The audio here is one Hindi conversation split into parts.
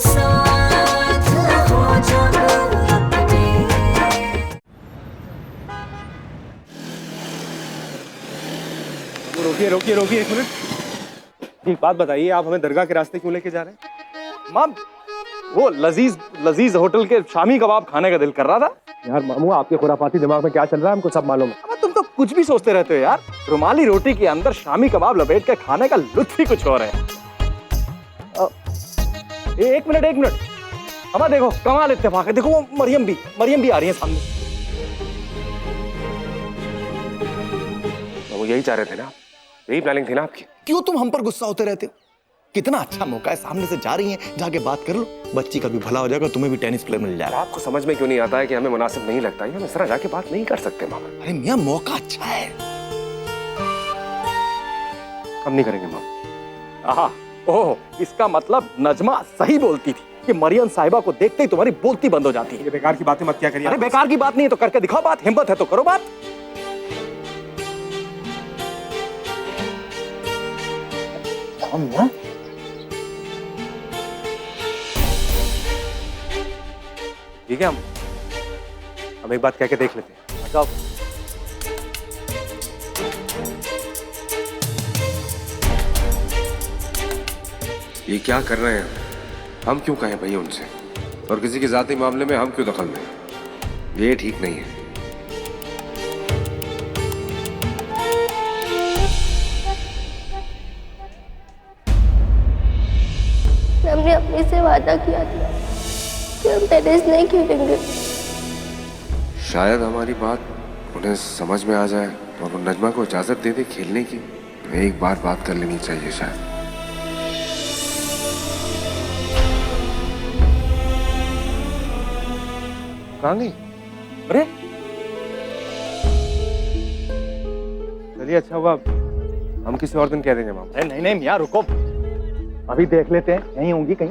साथ हो जब अपने। रोकिए रोकिए रोकिए, एक मिनट। एक बात बताइए, आप हमें दरगाह के रास्ते क्यों लेके जा रहे हैं? माम, वो लजीज लजीज होटल के शामी कबाब खाने का दिल कर रहा था। यार मामू, आपके खुराफाती दिमाग में क्या चल रहा है हमको सब मालूम है। अब तुम तो कुछ भी सोचते रहते हो यार। रुमाली रोटी के अंदर शामी कबाब लपेट के खाने का लुत्फ ही कुछ और है। एक मिनट। हमारा देखो कमाल इत्तेफाक है। देखो वो मरियम भी आ रही है सामने। वो यही चाह रहे थे ना, यही प्लानिंग थी ना आपकी। क्यों तुम हम पर गुस्सा होते रहते हो? कितना अच्छा मौका है, सामने से जा रही हैं, जाके बात कर लो। बच्ची का भी भला हो जाएगा, तुम्हें भी टेनिस प्लेयर मिल जाएगा। आपको समझ में क्यों नहीं आता है कि हमें मुनासिब नहीं लगता है? हम इस तरह जाके बात नहीं कर सकते मामा। अरे मियां, मौका अच्छा है। हम नहीं करेंगे मामा। आहा, ओह, इसका मतलब नजमा सही बोलती थी कि मरियम साहिबा को देखते ही तुम्हारी बोलती बंद हो जाती है। ये बेकार की बातें मत क्या करिए। अरे बेकार की बात नहीं है तो करके दिखाओ बात। हिम्मत है तो करो बात। ठीक है, हम एक बात कह के देख लेते हैं। जाओ। ये क्या कर रहे हैं? हम क्यों कहें भैया उनसे, और किसी के जाती मामले में हम क्यों दखल दें? ये ठीक नहीं है। हमने अपने से वादा किया था कि हम टेनिस नहीं खेलेंगे। शायद हमारी बात उन्हें समझ में आ जाए और वो नजमा को इजाजत दे दे खेलने की। एक बार बात कर लेनी चाहिए शायद। कहाँ गई? अरे चलिए, अच्छा हुआ, हम किसी और दिन कह देंगे मामा। नहीं मियाँ, रुको, अभी देख लेते हैं, यहीं होंगी कहीं।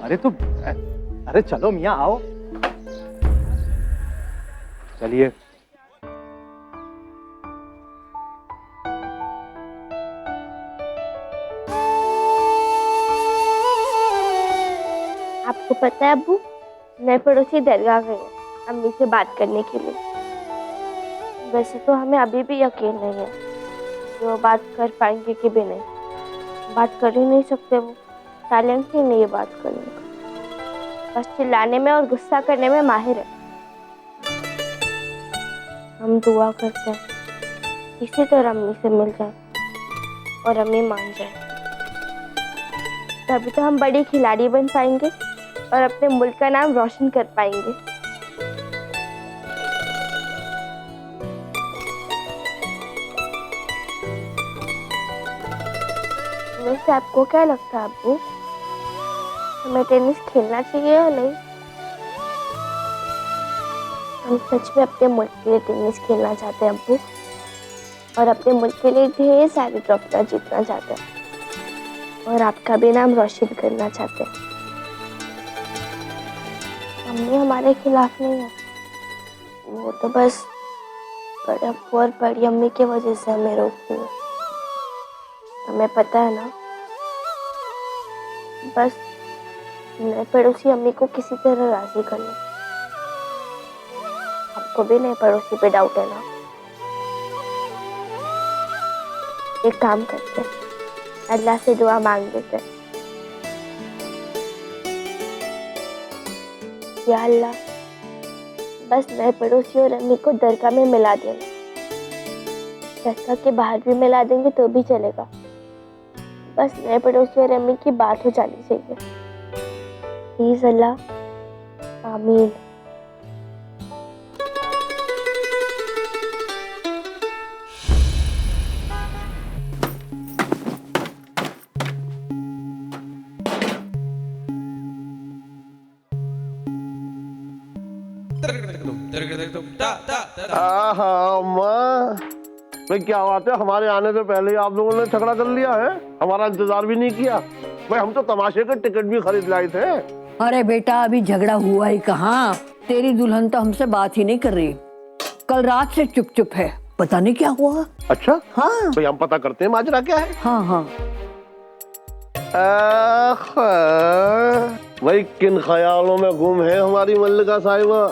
अरे चलो मियाँ, आओ। चलिए। आपको पता है अब्बू, नए पड़ोसी दरगाह गए हैं अम्मी से बात करने के लिए। वैसे तो हमें अभी भी यकीन नहीं है कि वो बात कर पाएंगे कि भी नहीं। बात कर ही नहीं सकते, वो टैलेंट ही नहीं है बात करने का। बस चिल्लाने में और गुस्सा करने में माहिर है। हम दुआ करते हैं इसी तरह अम्मी से मिल जाए और अम्मी मान जाए। तभी तो हम बड़ी खिलाड़ी बन पाएंगे और अपने मुल्क का नाम रोशन कर पाएंगे। वैसे आपको क्या लगता है अब्बू, हमें टेनिस खेलना चाहिए या नहीं? हम सच में अपने मुल्क के लिए टेनिस खेलना चाहते हैं अब्बू, और अपने मुल्क के लिए ढेर सारे ट्रॉफियां जीतना चाहते हैं, और आपका भी नाम रोशन करना चाहते हैं। अम्मी हमारे खिलाफ नहीं है, वो तो बस बड़े अब्बू और बड़ी अम्मी की वजह से हमें रोकती है। हमें पता है ना, बस नए पड़ोसी अम्मी को किसी तरह राजी कर ले। आपको भी नए पड़ोसी पे डाउट है ना? एक काम करते हैं, अल्लाह से दुआ मांग लेते हैं। या अल्लाह, बस नए पड़ोसी और अम्मी को दरगाह में मिला देना। दरगाह के बाहर भी मिला देंगे तो भी चलेगा, बस नए पड़ोसी और अम्मी की बात हो जानी चाहिए। प्लीज अल्लाह, आमीन। अम्मा, भाई क्या बात है, हमारे आने से पहले ही आप लोगों ने झगड़ा कर लिया है, हमारा इंतजार भी नहीं किया। भाई हम तो तमाशे के टिकट भी खरीद लाए थे। अरे बेटा, अभी झगड़ा हुआ ही कहाँ। तेरी दुल्हन तो हमसे बात ही नहीं कर रही, कल रात से चुप चुप है, पता नहीं क्या हुआ। अच्छा, हाँ भाई हम पता करते हैं माजरा क्या है। हाँ हाँ। भाई किन ख्यालों में गुम है हमारी मल्लिका साहिबा?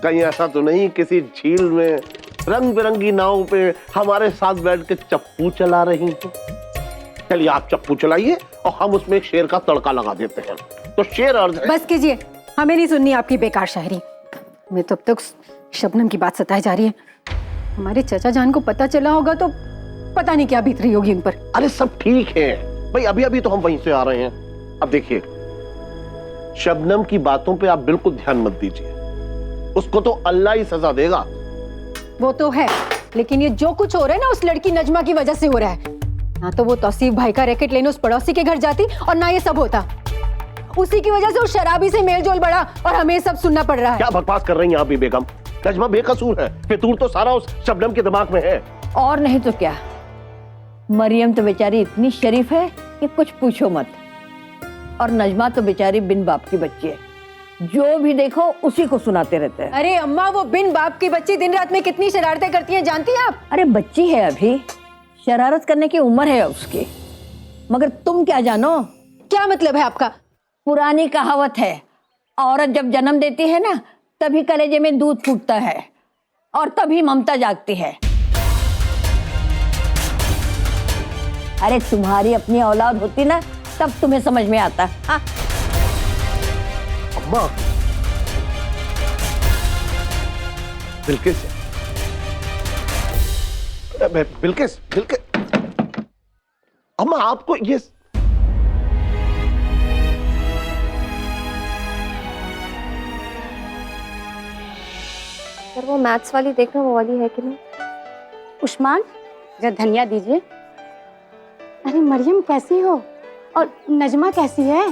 कहीं ऐसा तो नहीं किसी झील में रंग बिरंगी नाव पे हमारे साथ बैठ के चप्पू चला रही हैं? चलिए आप चप्पू चलाइए और हम उसमें एक शेर का तड़का लगा देते हैं। तो शेर अर्ज है। बस कीजिए, हमें नहीं सुननी आपकी बेकार शायरी। मैं तो अब तक शबनम की बात सताई जा रही है। हमारे चाचा जान को पता चला होगा तो पता नहीं क्या बीत रही होगी इन पर। अरे सब ठीक है भाई, अभी अभी तो हम वहीं से आ रहे हैं। अब देखिए, शबनम की बातों पे आप बिल्कुल ध्यान मत दीजिए, उसको तो अल्लाह ही सजा देगा। वो तो है, लेकिन ये जो कुछ हो रहा है ना उस लड़की नजमा की वजह से हो रहा है। ना तो वो तौसीफ भाई का रैकेट लेने उस पड़ोसी के घर जाती और ना ये सब होता। उसी की वजह से उस शराबी से मेलजोल बढ़ा और हमें सब सुनना पड़ रहा है। क्या बकवास कर रही हैं आप भी बेगम? नजमा बेकसूर है, फितूर तो सारा उस शबनम के दिमाग में है। और नहीं तो क्या, मरियम तो बेचारी इतनी शरीफ है कि कुछ पूछो मत, और नजमा तो बेचारी बिन बाप की बच्ची है, जो भी देखो उसी को सुनाते रहते हैं। अरे अम्मा, वो बिन बाप की बच्ची दिन रात में कितनी शरारतें करती है जानती हैं आप? अरे बच्ची है, अभी शरारत करने की उम्र है उसकी, मगर तुम क्या जानो? क्या मतलब है आपका? पुरानी कहावत है, औरत जब जन्म देती है ना तभी कलेजे में दूध फूटता है और तभी ममता जागती है। अरे तुम्हारी अपनी औलाद होती ना तब तुम्हें समझ में आता। हाँ? अम्मा, बिल्किस बिल्किस बिल्किस अम्मा, आपको ये सर वो मैथ्स वाली देखना, वो वाली है कि नहीं? उस्मान, जरा धनिया दीजिए। अरे मरियम कैसी हो? और नजमा कैसी है?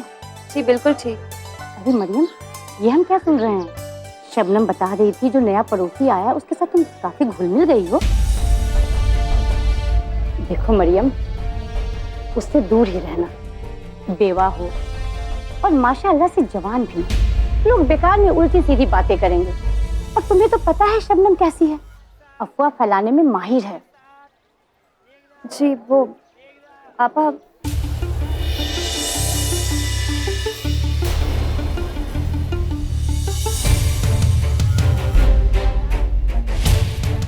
जी बिल्कुल ठीक। अरे मरियम, ये हम क्या सुन रहे हैं? शबनम बता रही थी जो नया पड़ोसी आया उसके साथ तुम काफी घुल मिल गई हो। देखो मरियम, उससे दूर ही रहना। बेवा हो और माशाअल्लाह से जवान भी। लोग बेकार में उल्टी सीधी बातें करेंगे, और तुम्हें तो पता है शबनम कैसी है, अफवाह फैलाने में माहिर है। जी वो पापा,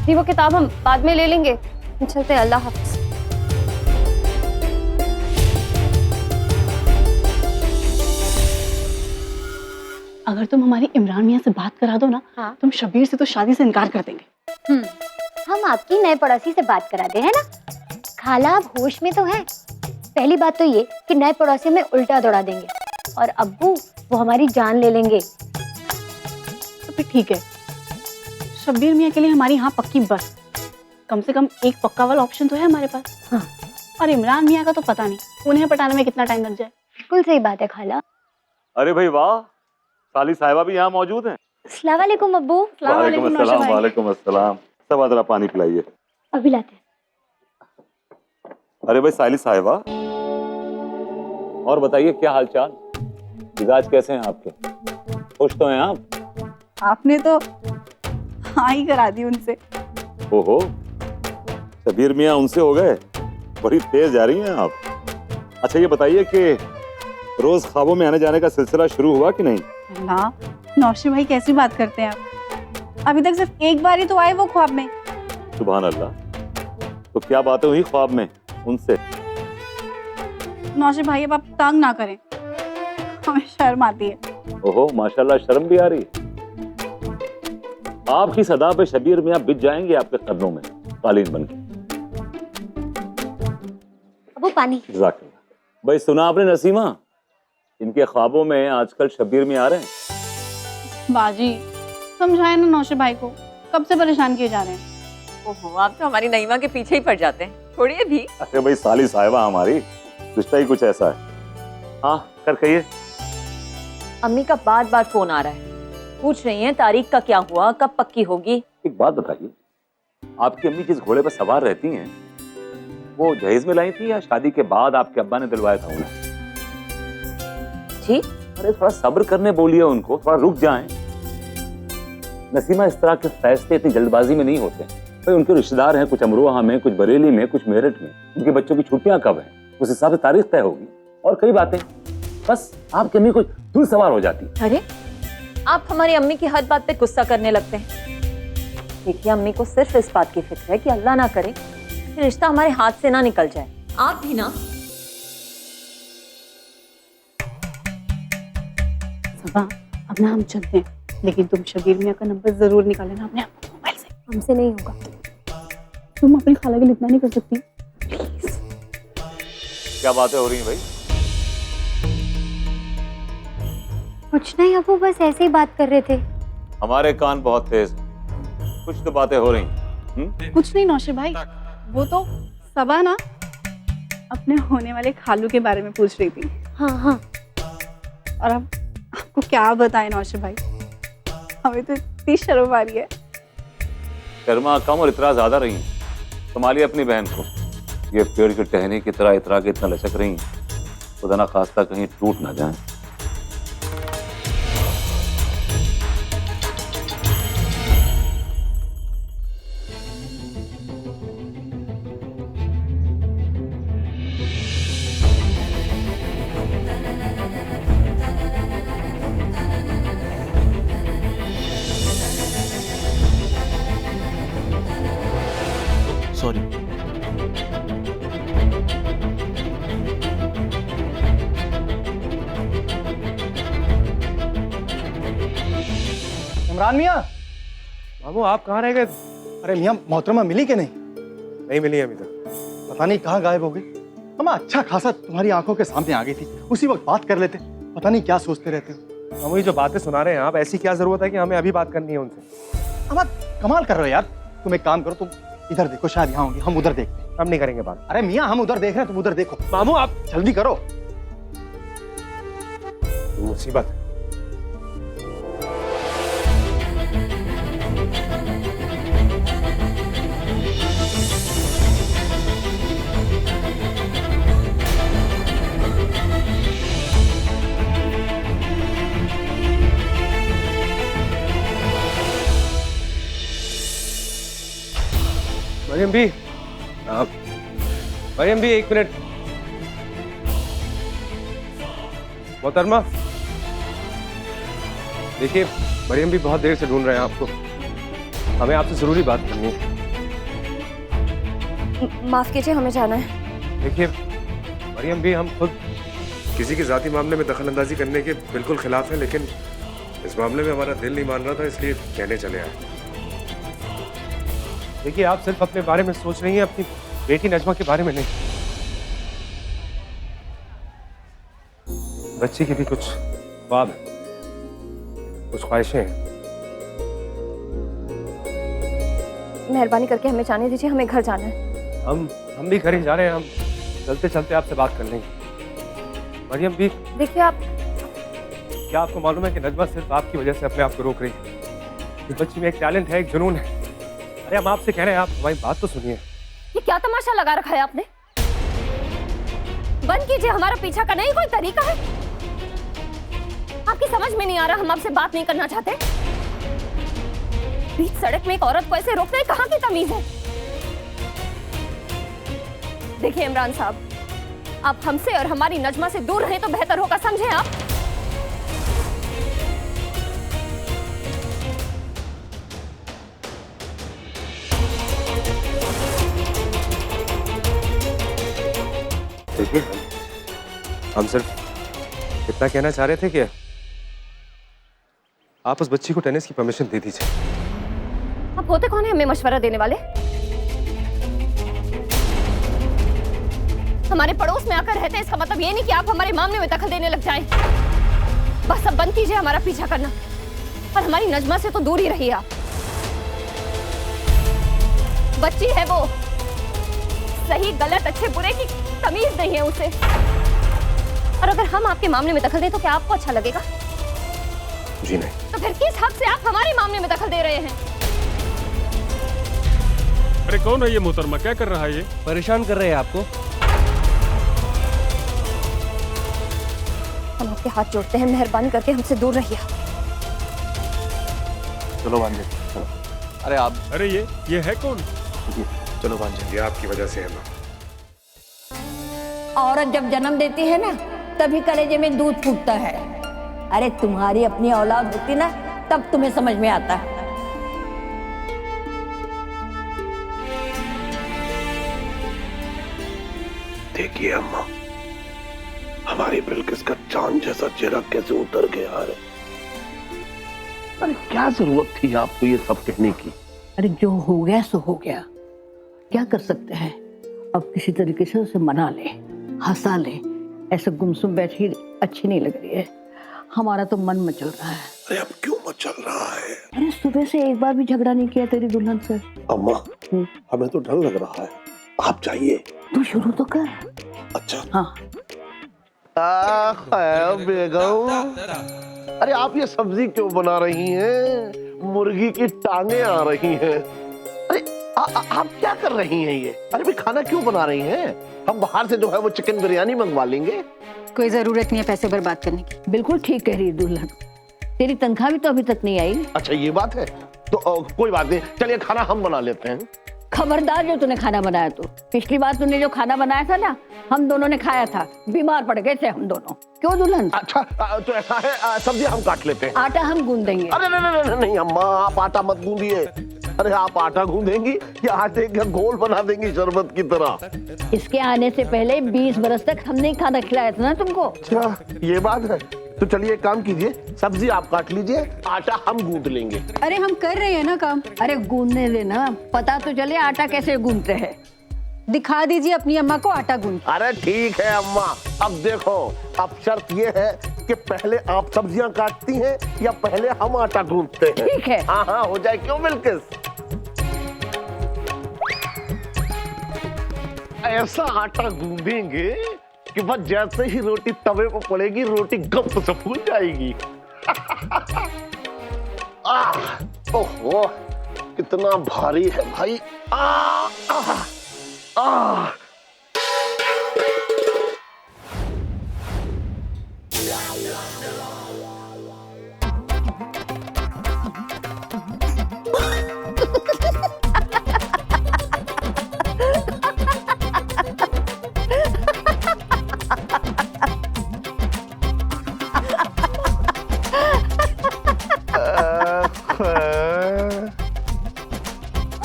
जी वो किताब हम बाद में ले लेंगे, चलते हैं। अल्लाह हाफ़िज़। अगर तुम हमारी इमरान मियाँ से बात करा दो ना, हाँ। तुम शबीर से तो शादी से इनकार कर देंगे। हम आपकी नए पड़ोसी से बात कराते हैं ना। खाला आप होश में तो हैं। पहली बात तो ये कि नए पड़ोसी में उल्टा दौड़ा देंगे, और अब्बू वो हमारी जान ले लेंगे। तो फिर ठीक है, शब्बीर मियाँ के लिए हमारी यहाँ पक्की बस। कम से कम एक पक्का वाला ऑप्शन तो है हमारे पास। हाँ। और इमरान मियाँ का तो पता नहीं उन्हें पटाने में कितना टाइम लग जाए। बिल्कुल सही बात है खाला। अरे भाई वाह, साली साहिबा भी यहाँ मौजूद हैं। अस्सलाम वालेकुम अब्बू। वालेकुम अस्सलाम, वालेकुम अस्सलाम। सब जरा पानी पिलाइए। अभी लाते हैं। अरे भाई साली साहिबा, और बताइए क्या हालचाल, मिजाज कैसे हैं आपके? खुश तो हैं आप? आपने तो हाँ ही करा दी उनसे। ओहो, शबीर मियाँ उनसे हो गए? बड़ी तेज जा रही हैं आप। अच्छा ये बताइए कि रोज ख्वाबों में आने जाने का सिलसिला शुरू हुआ कि नहीं? ना, नौशी भाई कैसी बात करते हैं आप? अभी तक सिर्फ एक बार ही तो आए वो ख्वाब में। सुभान अल्लाह, तो क्या बातें हुई ख्वाब में उनसे? नौशी भाई अब आप तंग ना करें, हमें शर्म आती है। ओहो माशाल्लाह, शर्म भी आ रही है। आपकी सदा पे शबीर मियाँ बिछ जाएंगे आपके कदमों में कालीन बनके। अब्बू पानी। जज़ाकल्लाह। भाई सुना आपने नसीमा, इनके ख्वाबों में आजकल शबीर मियाँ आ रहे हैं। बाजी समझाए ना नौशी भाई को, कब से परेशान किए जा रहे हैं। ओहो, आप तो हमारी नईमा के पीछे ही पड़ जाते हैं, छोड़िए भी। अरे भाई साली साहिबा हमारी, रिश्ता ही कुछ ऐसा है। हाँ कर कहिए। अम्मी का बार बार फोन आ रहा है, पूछ रही हैं तारीख का क्या हुआ, कब पक्की होगी। एक बात बताइए, आपकी अम्मी जिस घोड़े पर सवार रहती हैं वो जहेज में लाई थी या शादी के बाद आपके अब्बा ने दिलवाया था उन्हें? जी अरे थोड़ा सब्र करने बोलिए उनको, थोड़ा रुक जाएं। नसीमा, इस तरह के फैसले इतनी जल्दबाजी में नहीं होते। भाई उनके रिश्तेदार हैं, कुछ अमरोहा में, कुछ बरेली में, कुछ मेरठ में। उनके बच्चों की छुट्टियां कब हैं, उस हिसाब से तारीख तय होगी और कई बातें। बस आपकी अम्मी कोई दूर सवार हो जाती। अरे आप हमारी अम्मी की हर बात पे गुस्सा करने लगते हैं। देखिए अम्मी को सिर्फ इस बात की फिक्र है कि अल्लाह ना करे कि रिश्ता हमारे हाथ से ना निकल जाए। आप भी ना। सबा अब ना हम चलते हैं, लेकिन तुम शबीर मियाँ का नंबर जरूर निकाल लेना अपने मोबाइल से। हमसे नहीं होगा। तुम अपनी खाला के लिए इतना नहीं कर सकती? क्या बातें हो रही हैं भाई? कुछ नहीं अबू, बस ऐसे ही बात कर रहे थे। हमारे कान बहुत तेज हैं। कुछ तो बातें हो रही हैं। कुछ नहीं नौशर भाई, वो तो सबा ना अपने होने वाले खालू के बारे में पूछ रही थी। हाँ हाँ। और अब आपको क्या बताएं नौशर भाई, हमें तो इतनी शर्म आ रही है। शर्मा कम और इतरा ज्यादा रही हैं। संभालिए अपनी बहन को। ये पेड़ की टहनी की तरह इतरा के इतना लचक रही हैं, खुदा ना खास्ता कहीं टूट ना जाए। सॉरी। इमरान मियाँ। मामू आप कहाँ रह गए? अरे मियाँ, मोहतरमा मिली कि नहीं? नहीं मिली अभी तक। पता नहीं कहाँ गायब हो गई। हम अच्छा खासा तुम्हारी आंखों के सामने आ गई थी, उसी वक्त बात कर लेते। पता नहीं क्या सोचते रहते हो। मामू ये जो बातें सुना रहे हैं आप, ऐसी क्या जरूरत है कि हमें अभी बात करनी है उनसे? अब आप कमाल कर रहे हो यार। तुम एक काम करो, तुम इधर देखो, शायद यहाँ होंगी, हम उधर देखते हैं। हम नहीं करेंगे बात। अरे मियाँ, हम उधर देख रहे हैं, तुम उधर देखो। मामू आप जल्दी करो। मुसीबत है। मरियम भी, आप मरियम भी, एक मिनट। मोहतरमा देखिए, मरियम भी बहुत देर से ढूंढ रहे हैं आपको। हमें आपसे जरूरी बात करनी है। माफ कीजिए, हमें जाना है। देखिए मरियम भी, हम खुद किसी के जाती मामले में दखल अंदाजी करने के बिल्कुल खिलाफ है, लेकिन इस मामले में हमारा दिल नहीं मान रहा था, इसलिए कहने चले आए। देखिए आप सिर्फ अपने बारे में सोच रही हैं, अपनी बेटी नजमा के बारे में नहीं। बच्ची की भी कुछ ख्वाब है, कुछ ख्वाहिशें हैं। मेहरबानी करके हमें जाने दीजिए, हमें घर जाना है। हम भी घर ही जा रहे हैं। हम चलते चलते आपसे बात कर लेंगे। मरियम भी देखिए आप, क्या आपको मालूम है कि नजमा सिर्फ आपकी वजह से अपने आप को रोक रही है? इस बच्ची में एक टैलेंट है, एक जुनून है। अरे हम आपसे कह रहे हैं, आप हमारी बात तो सुनिए। ये क्या तमाशा लगा रखा है आपने? बंद कीजिए, हमारा पीछा करने ही कोई तरीका है? आपकी समझ में नहीं आ रहा, हम आपसे बात नहीं करना चाहते। बीच सड़क में एक औरत को ऐसे रोकना कहाँ की तमीज है? देखिए इमरान साहब, आप हमसे और हमारी नजमा से दूर रहें तो बेहतर होगा, समझे आप? देखिए हम सिर्फ इतना कहना चाह रहे थे कि आप उस बच्ची को टेनिस की परमिशन दे दीजिए। आप होते कौन है हमें मशवरा देने वाले? हमारे पड़ोस में आकर रहते हैं, इसका मतलब ये नहीं कि आप हमारे मामले में दखल देने लग जाएं। बस अब बंद कीजिए हमारा पीछा करना, और हमारी नजमा से तो दूर ही रहिए आप। बच्ची है वो, सही गलत अच्छे बुरे की तमीज नहीं है उसे। और अगर हम आपके मामले में दखल दें तो क्या आपको अच्छा लगेगा? जी नहीं। तो फिर किस हक से आप हमारे मामले में दखल दे रहे हैं? अरे कौन है ये मोहतरमा, क्या कर रहा है ये? परेशान कर रहे हैं आपको। हम आपके हाथ जोड़ते हैं, मेहरबानी करके हमसे दूर रहिए। चलो भांजे, चलो। अरे आप, अरे ये है कौन? चलो भांजे, ये आपकी वजह से है ना। औरत जब जन्म देती है ना तभी कलेजे में दूध फूटता है। अरे तुम्हारी अपनी औलाद होती ना, तब तुम्हें समझ में आता है। देखिए अम्मा, हमारी बिल्किस का चांद जैसा चेहरा कैसे उतर गया है। अरे क्या जरूरत थी आपको ये सब कहने की? अरे जो हो गया सो हो गया, क्या कर सकते हैं। अब किसी तरीके से उसे मना ले, हंसा ले। ऐसे गुमसुम बैठी अच्छी नहीं लग रही है। हमारा तो मन मचल रहा है। अरे अब क्यों मचल रहा है? अरे सुबह से एक बार भी झगड़ा नहीं किया तेरी दुल्हन से। अम्मा, हमें तो डर लग रहा है। आप जाइए। तू शुरू तो कर। अच्छा। हाँ। बेगम, अरे आप ये सब्जी क्यों बना रही हैं? मुर्गी की टांगे आ रही हैं। अरे आप क्या कर रही हैं ये? अरे भी खाना क्यों बना रही हैं? हम बाहर से जो है वो चिकन बिरयानी मंगवा लेंगे। कोई जरूरत नहीं है पैसे बर्बाद करने की। बिल्कुल ठीक कह रही है दुल्हन। तेरी तनख्वाह भी तो अभी तक नहीं आई। अच्छा ये बात है, तो कोई बात नहीं, चलिए खाना हम बना लेते हैं। खबरदार जो तूने खाना बनाया तो। पिछली बार तूने जो खाना बनाया था ना, हम दोनों ने खाया था, बीमार पड़ गए थे हम दोनों। क्यों दुल्हन? अच्छा तो ऐसा है, सब्जी हम काट लेते हैं। आटा हम गूंद देंगे। अरे नहीं नहीं अम्मा, आप आटा मत गूंदिए। अरे आप आटा गूंदेंगी या आटे का घोल बना देंगी शरबत की तरह? इसके आने से पहले 20 बरस तक हमने खाना खिलाया था ना तुमको। अच्छा ये बात है, तो चलिए एक काम कीजिए, सब्जी आप काट लीजिए, आटा हम गूंद लेंगे। अरे हम कर रहे हैं ना काम। अरे गूंदने देना, पता तो चले आटा कैसे गूंदते हैं। दिखा दीजिए अपनी अम्मा को आटा गूंद। अरे ठीक है अम्मा, अब देखो, अब शर्त ये है कि पहले आप सब्जियां काटती हैं या पहले हम आटा गूंदते हैं? ठीक है। हाँ हाँ हो जाए, क्यों बिल्किस? ऐसा आटा गूंदेंगे कि बस जैसे ही रोटी तवे पर पड़ेगी, रोटी गप से फूल जाएगी। ओहो, कितना भारी है भाई।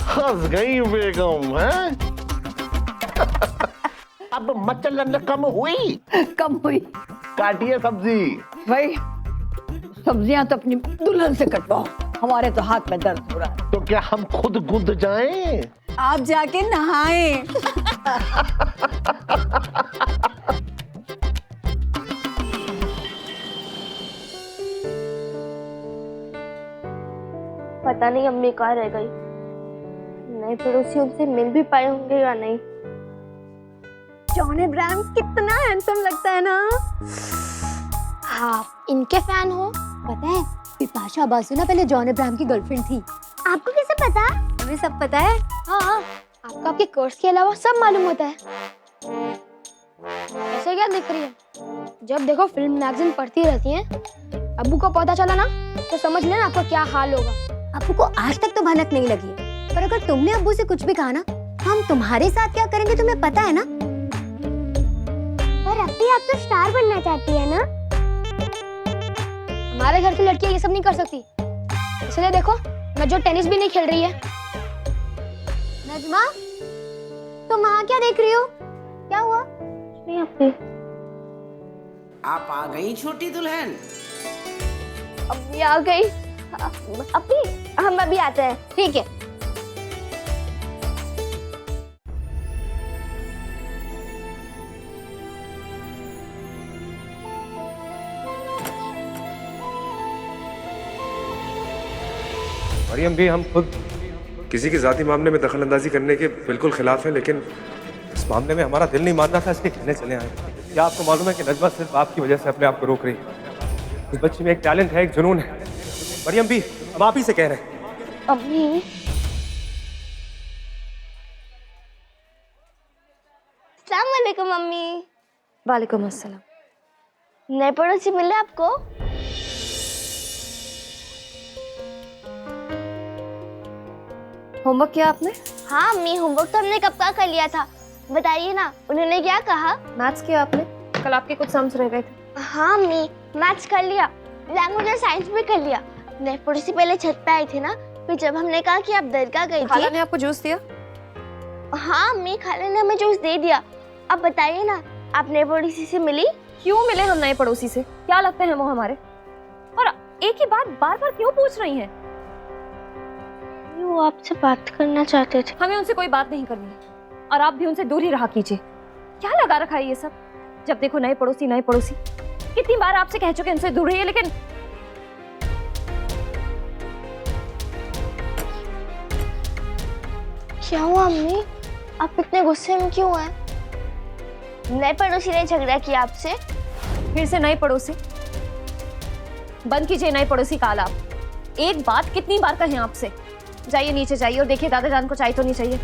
हंस गई बेगम है। अब मचलन कम हुई? कम हुई। काटिए सब्जी। भाई सब्जियां तो अपनी दुल्हन से कटवाओ, हमारे तो हाथ में दर्द हो रहा है। तो क्या हम खुद गूंद जाएं? आप जाके नहाएं। पता नहीं अम्मी कहाँ रह गई। नए पड़ोसी उनसे मिल भी पाए होंगे या नहीं। जॉन अब्राहम कितना हैंडसम लगता है ना। आप इनके फैन हो? पता है बिपाशा बासु ना पहले जॉन अब्राहम की गर्लफ्रेंड थी। आपको कैसे पता? हमें सब पता है। हाँ, आपको आपके कोर्स के अलावा सब मालूम होता है। ऐसे क्या देख रही है? जब देखो फिल्म मैगजीन पढ़ती रहती हैं। अब्बू को पता चला ना तो समझ लेना आपका क्या हाल होगा। अब्बू को आज तक तो भनक नहीं लगी है, पर अगर तुमने अब्बू से कुछ भी कहा ना, हम तुम्हारे साथ क्या करेंगे तुम्हें पता है ना। पर अब्बी आप तो स्टार बनना चाहती है ना। हमारे घर की लड़कियां ये सब नहीं कर सकती, इसलिए देखो नजो टेनिस भी नहीं खेल रही है। नजमा, तुम वहाँ क्या देख रही हो? क्या हुआ? नहीं अब्बी। आप आ गई छोटी दुल्हन। अब्बी आ गई। अब्बी हम अभी आते हैं। ठीक है। मरियम भी हम खुद किसी के जाती मामले में दखल अंदाजी करने के बिल्कुल खिलाफ है, लेकिन इस मामले में हमारा दिल नहीं मान रहा था, इसलिए कहने चले आए। क्या आपको मालूम है कि नजमा सिर्फ आपकी वजह से अपने आप को रोक रही है? इस बच्ची में एक टैलेंट है, एक जुनून है। मरियम भी हम आप ही से कह रहे हैं। अम्मी अस्सलाम वालेकुम अम्मी। वालेकुम अस्सलाम। नए पड़ोसी मिले आपको? होमवर्क किया आपने? हाँ अम्मी, होमवर्क तो हमने कब का कर लिया था। बताइए ना, उन्होंने क्या कहा? मैथ्स किया आपने? कल आपके कुछ सम्स रह गए थे। हाँ अम्मी, मैथ्स कर लिया, लैंग्वेज और साइंस भी कर लिया। मैं पड़ोसी पहले छत पे आई थी ना, फिर जब हमने कहा कि आप दरगाह गई थी। खाला ने आपको जूस दिया? हाँ अम्मी, खाला ने हमें जूस दे दिया। अब बताइए ना, आप नए पड़ोसी से मिली? क्यों मिले हम नए पड़ोसी से? क्या लगते हैं वो हमारे? और एक ही बात बार बार क्यों पूछ रही हैं? वो आपसे बात करना चाहते थे। हमें उनसे कोई बात नहीं करनी है और आप भी उनसे दूर ही रहा कीजिए। क्या लगा रखा है ये सब? जब देखो नए पड़ोसी नए पड़ोसी। कितनी बार आपसे कह चुके उनसे दूर रहिए, लेकिन क्या हुआ अम्मी? आप इतने गुस्से में क्यों हैं? नए पड़ोसी ने झगड़ा किया आपसे? फिर से नए पड़ोसी? बंद कीजिए नए पड़ोसी का आलाप। एक बात कितनी बार कहें आपसे? जाइए नीचे जाइए और देखिए दादा जान को चाय तो नहीं चाहिए।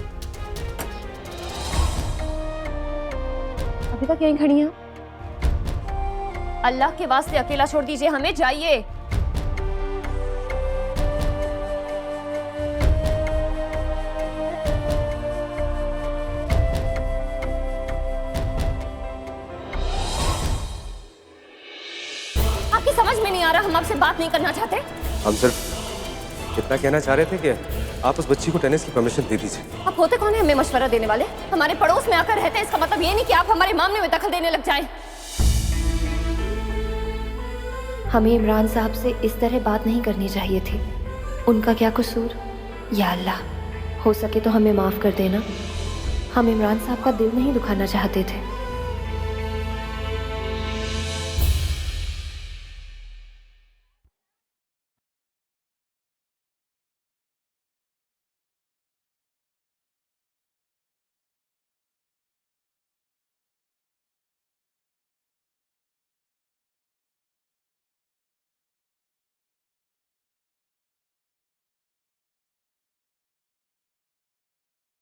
अभी तक यहीं खड़ी हैं? अल्लाह के वास्ते अकेला छोड़ दीजिए हमें, जाइए। आपकी समझ में नहीं आ रहा, हम आपसे बात नहीं करना चाहते। हम सिर्फ इतना कहना चाह रहे थे कि आप उस बच्ची को टेनिस की परमिशन दे दीजिए। आप होते कौन है हमें मशवरा देने वाले? हमारे पड़ोस में आकर रहते हैं, इसका मतलब ये नहीं कि आप हमारे मामले में दखल देने लग जाएं। हमें इमरान साहब से इस तरह बात नहीं करनी चाहिए थी। उनका क्या कसूर? या अल्लाह, हो सके तो हमें माफ कर देना। हम इमरान साहब का दिल नहीं दुखाना चाहते थे।